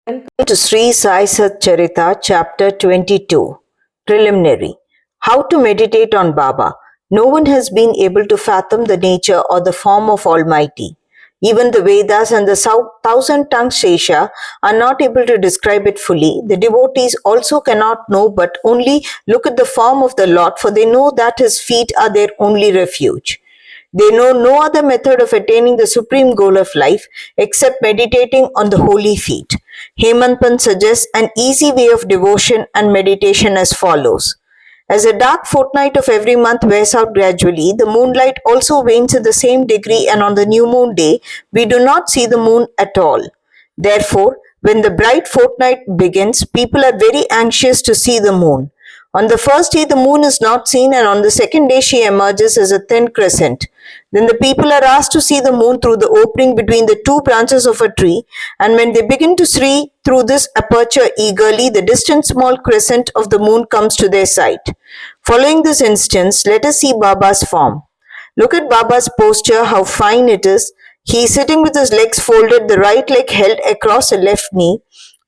Welcome to Sri Sai Sat Charita, Chapter 22, Preliminary. How to meditate on Baba. No one has been able to fathom the nature or the form of Almighty. Even the Vedas and the thousand-tongued Shesha are not able to describe it fully. The devotees also cannot know but only look at the form of the Lord, for they know that his feet are their only refuge. They know no other method of attaining the supreme goal of life except meditating on the holy feet. Hemant Pant suggests an easy way of devotion and meditation as follows. As a dark fortnight of every month wears out gradually, the moonlight also wanes in the same degree, and on the new moon day, we do not see the moon at all. Therefore, when the bright fortnight begins, people are very anxious to see the moon. On the first day, the moon is not seen, and on the second day, she emerges as a thin crescent. Then the people are asked to see the moon through the opening between the two branches of a tree, and when they begin to see through this aperture eagerly, the distant small crescent of the moon comes to their sight. Following this instance, let us see Baba's form. Look at Baba's posture, how fine it is. He is sitting with his legs folded, the right leg held across the left knee.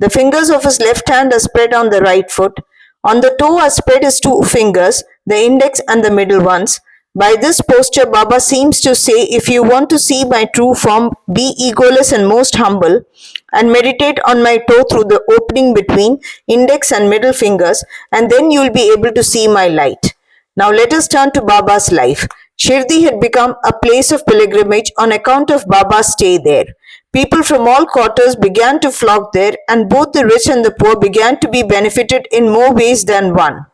The fingers of his left hand are spread on the right foot. On the toe are spread his two fingers, the index and the middle ones. By this posture, Baba seems to say, if you want to see my true form, be egoless and most humble, and meditate on my toe through the opening between index and middle fingers, and then you will be able to see my light. Now let us turn to Baba's life. Shirdi had become a place of pilgrimage on account of Baba's stay there. People from all quarters began to flock there, and both the rich and the poor began to be benefited in more ways than one.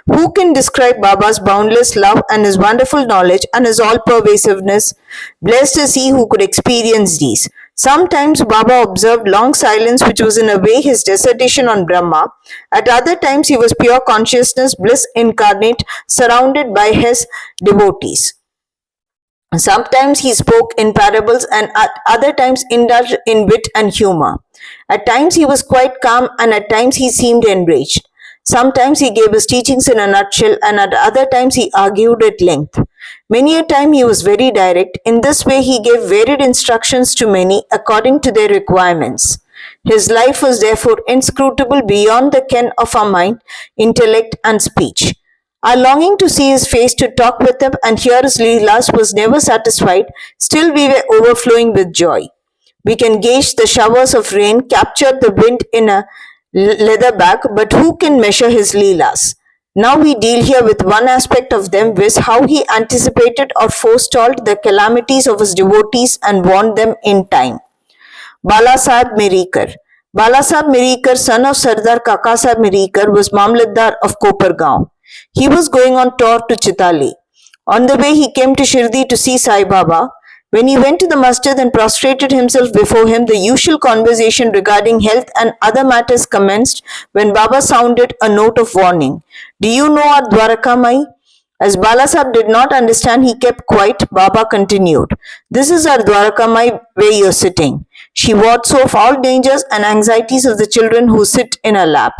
Who can describe Baba's boundless love and his wonderful knowledge and his all-pervasiveness? Blessed is he who could experience these. Sometimes Baba observed long silence, which was in a way his dissertation on Brahma. At other times he was pure consciousness, bliss incarnate, surrounded by his devotees. Sometimes he spoke in parables, and at other times indulged in wit and humor. At times he was quite calm, and at times he seemed enraged. Sometimes he gave his teachings in a nutshell, and at other times he argued at length. Many a time he was very direct. In this way he gave varied instructions to many according to their requirements. His life was therefore inscrutable beyond the ken of our mind, intellect, and speech. Our longing to see his face, to talk with him, and hear his leelas was never satisfied. Still we were overflowing with joy. We can gauge the showers of rain, capture the wind in a leather bag, but who can measure his leelas? Now we deal here with one aspect of them, viz. How he anticipated or forestalled the calamities of his devotees and warned them in time. Balasaheb Mirikar. Balasaheb Mirikar, son of Sardar Kakasaheb Mirikar, was Mamlatdar of Kopargaon. He was going on tour to Chitali. On the way, he came to Shirdi to see Sai Baba. When he went to the masjid and prostrated himself before him, the usual conversation regarding health and other matters commenced when Baba sounded a note of warning. Do you know our Dwaraka Mai? As Balasaheb did not understand, he kept quiet. Baba continued. This is our Dwaraka Mai where you are sitting. She wards off all dangers and anxieties of the children who sit in her lap.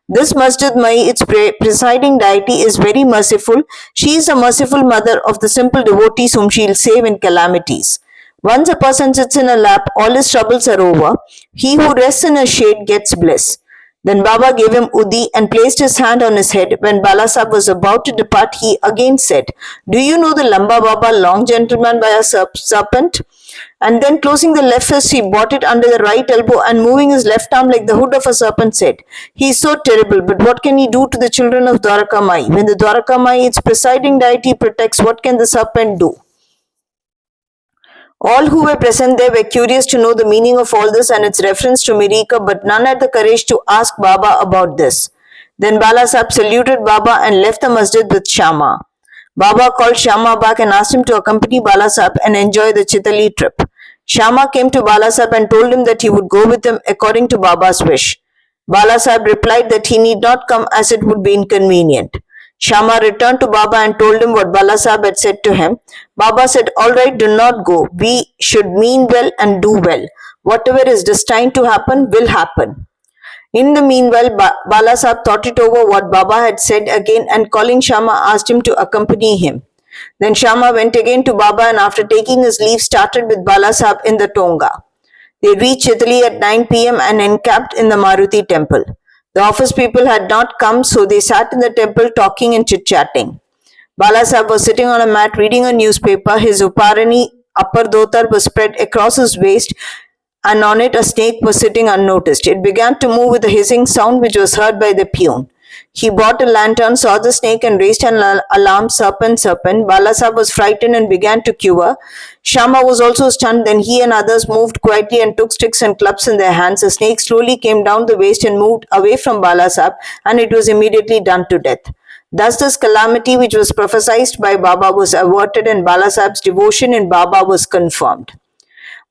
This Masjid Mai, its presiding deity, is very merciful. She is the merciful mother of the simple devotees whom she will save in calamities. Once a person sits in her lap, all his troubles are over. He who rests in her shade gets bliss. Then Baba gave him Udi and placed his hand on his head. When Balasaheb was about to depart, he again said, Do you know the Lamba Baba, long gentleman by a serpent? And then closing the left fist, he brought it under the right elbow and moving his left arm like the hood of a serpent said, He is so terrible, but what can he do to the children of Dwaraka Mai? When the Dwaraka Mai, its presiding deity, protects, what can the serpent do? All who were present there were curious to know the meaning of all this and its reference to Mirika, but none had the courage to ask Baba about this. Then Balasaheb saluted Baba and left the masjid with Shama. Baba called Shama back and asked him to accompany Balasaheb and enjoy the Chitali trip. Shama came to Balasaheb and told him that he would go with him according to Baba's wish. Balasaheb replied that he need not come as it would be inconvenient. Shama returned to Baba and told him what Balasaheb had said to him. Baba said, All right, do not go. We should mean well and do well. Whatever is destined to happen will happen. In the meanwhile, Balasaheb thought it over what Baba had said again and calling Shama asked him to accompany him. Then Shama went again to Baba and after taking his leave started with Balasaheb in the Tonga. They reached Italy at 9 p.m. and encamped in the Maruti temple. The office people had not come, so they sat in the temple talking and chit-chatting. Balasaheb was sitting on a mat reading a newspaper. His uparani upper dhotar was spread across his waist, and on it a snake was sitting unnoticed. It began to move with a hissing sound which was heard by the peon. He bought a lantern, saw the snake, and raised an alarm, serpent, serpent. Balasaheb was frightened and began to quiver. Shama was also stunned. Then he and others moved quietly and took sticks and clubs in their hands. The snake slowly came down the waist and moved away from Balasaheb, and it was immediately done to death. Thus, this calamity which was prophesied by Baba was averted, and Balasaheb's devotion in Baba was confirmed.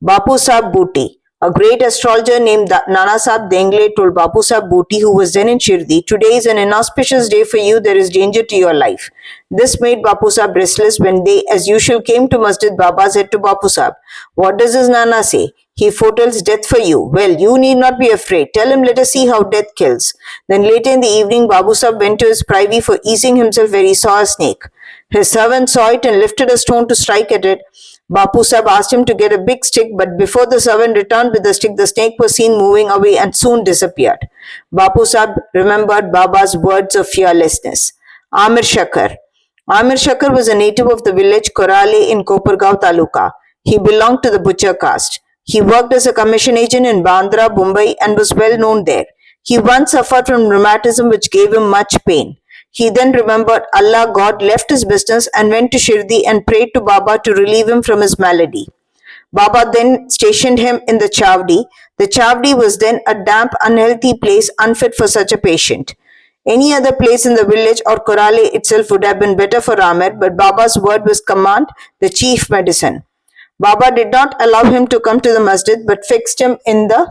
Bapu Sahib Bhoti. A great astrologer named Nana Sahib Dengle told Bapu Sahib Bhoti, who was then in Shirdi, "Today is an inauspicious day for you. There is danger to your life." This made Bapu Sahib restless. When they, as usual, came to Masjid, Baba said to Bapu Sahib, "What does his Nana say? He foretells death for you." "Well, you need not be afraid. Tell him, let us see how death kills." Then later in the evening, Babu Sahib went to his privy for easing himself where he saw a snake. His servant saw it and lifted a stone to strike at it. Bapu Sahib asked him to get a big stick, but before the servant returned with the stick, the snake was seen moving away and soon disappeared. Bapu Sahib remembered Baba's words of fearlessness. Amir Shakar. Amir Shakar was a native of the village Korale in Kopargaon Taluka. He belonged to the butcher caste. He worked as a commission agent in Bandra, Mumbai, and was well known there. He once suffered from rheumatism which gave him much pain. He then remembered Allah, God, left his business and went to Shirdi and prayed to Baba to relieve him from his malady. Baba then stationed him in the Chavdi. The Chavdi was then a damp, unhealthy place unfit for such a patient. Any other place in the village or Korale itself would have been better for Amir, but Baba's word was command, the chief medicine. Baba did not allow him to come to the masjid but fixed him in the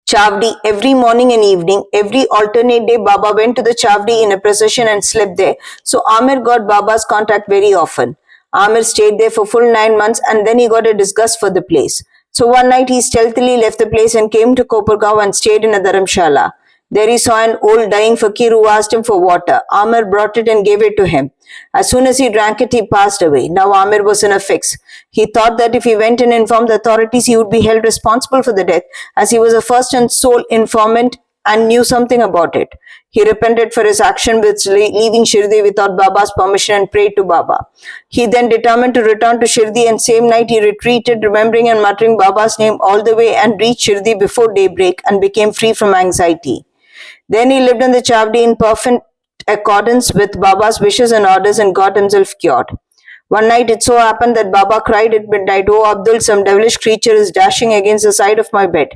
Chavdi every morning and evening. Every alternate day, Baba went to the Chavdi in a procession and slept there. So Amir got Baba's contact very often. Amir stayed there for full 9 months and then he got a disgust for the place. So one night he stealthily left the place and came to Kopargaon and stayed in a dharamshala. There he saw an old dying fakir who asked him for water. Amir brought it and gave it to him. As soon as he drank it, he passed away. Now Amir was in a fix. He thought that if he went and informed the authorities, he would be held responsible for the death, as he was the first and sole informant and knew something about it. He repented for his action with leaving Shirdi without Baba's permission and prayed to Baba. He then determined to return to Shirdi, and same night he retreated, remembering and muttering Baba's name all the way, and reached Shirdi before daybreak and became free from anxiety. Then he lived in the Chavdi in perfect accordance with Baba's wishes and orders and got himself cured. One night it so happened that Baba cried at midnight, "Oh Abdul, some devilish creature is dashing against the side of my bed."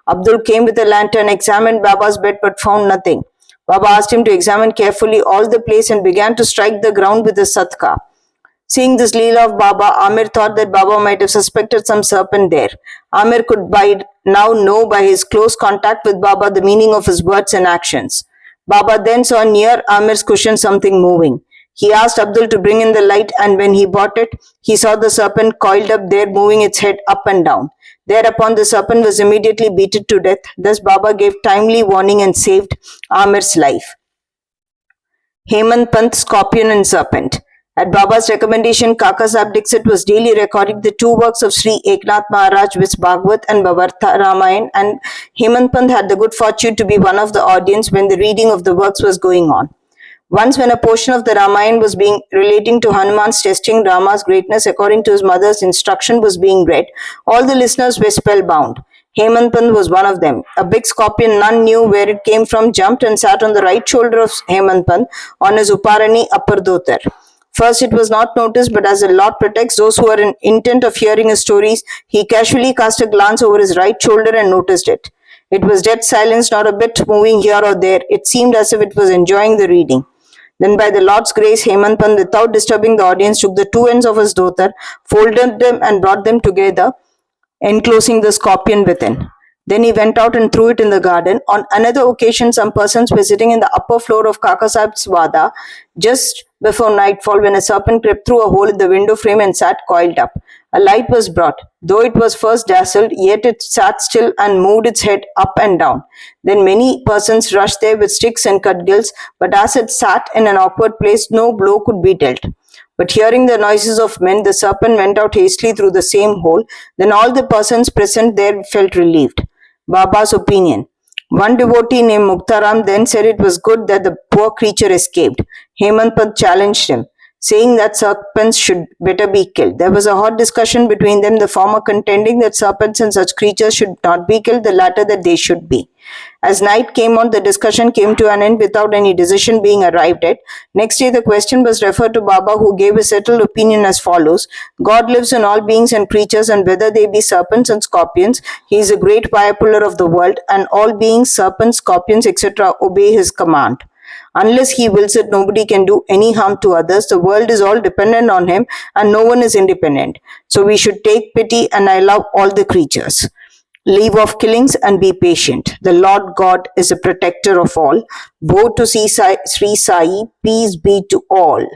Abdul came with a lantern, examined Baba's bed but found nothing. Baba asked him to examine carefully all the place and began to strike the ground with his satka. Seeing this leela of Baba, Amir thought that Baba might have suspected some serpent there. Amir could by now know by his close contact with Baba the meaning of his words and actions. Baba then saw near Amir's cushion something moving. He asked Abdul to bring in the light, and when he brought it, he saw the serpent coiled up there, moving its head up and down. Thereupon the serpent was immediately beaten to death. Thus Baba gave timely warning and saved Amir's life. Hemant Pant, Scorpion and Serpent. At Baba's recommendation, Kaka Sahib Dixit was daily recording the 2 works of Sri Eknath Maharaj, with Bhagavad and Bhavartha Ramayan, and Hemant Pant had the good fortune to be one of the audience when the reading of the works was going on. Once when a portion of the Ramayan was being relating to Hanuman's testing Rama's greatness according to his mother's instruction was being read, all the listeners were spellbound. Hemant Pant was one of them. A big scorpion, none knew where it came from, jumped and sat on the right shoulder of Hemant Pant on his uparani upper dhotar. First it was not noticed, but as the Lord protects those who are in intent of hearing his stories, he casually cast a glance over his right shoulder and noticed it. It was dead silence, not a bit moving here or there. It seemed as if it was enjoying the reading. Then by the Lord's grace, Hemant Pant, without disturbing the audience, took the 2 ends of his dhotar, folded them and brought them together, enclosing the scorpion within. Then he went out and threw it in the garden. On another occasion, some persons were sitting in the upper floor of Kaka Sahib's Wada just before nightfall when a serpent crept through a hole in the window frame and sat coiled up. A light was brought. Though it was first dazzled, yet it sat still and moved its head up and down. Then many persons rushed there with sticks and cudgels, but as it sat in an awkward place, no blow could be dealt. But hearing the noises of men, the serpent went out hastily through the same hole. Then all the persons present there felt relieved. Baba's opinion. One devotee named Muktaram then said it was good that the poor creature escaped. Hemantpad challenged him, saying that serpents should better be killed. There was a hot discussion between them, the former contending that serpents and such creatures should not be killed, the latter that they should be. As night came on, the discussion came to an end without any decision being arrived at. Next day, the question was referred to Baba, who gave a settled opinion as follows. God lives in all beings and creatures, and whether they be serpents and scorpions, he is a great Payapuller of the world, and all beings, serpents, scorpions, etc., obey his command. Unless he wills it, nobody can do any harm to others. The world is all dependent on him, and no one is independent. So we should take pity, and I love all the creatures. Leave off killings and be patient. The Lord God is a protector of all. Bow to Sri Sai, peace be to all.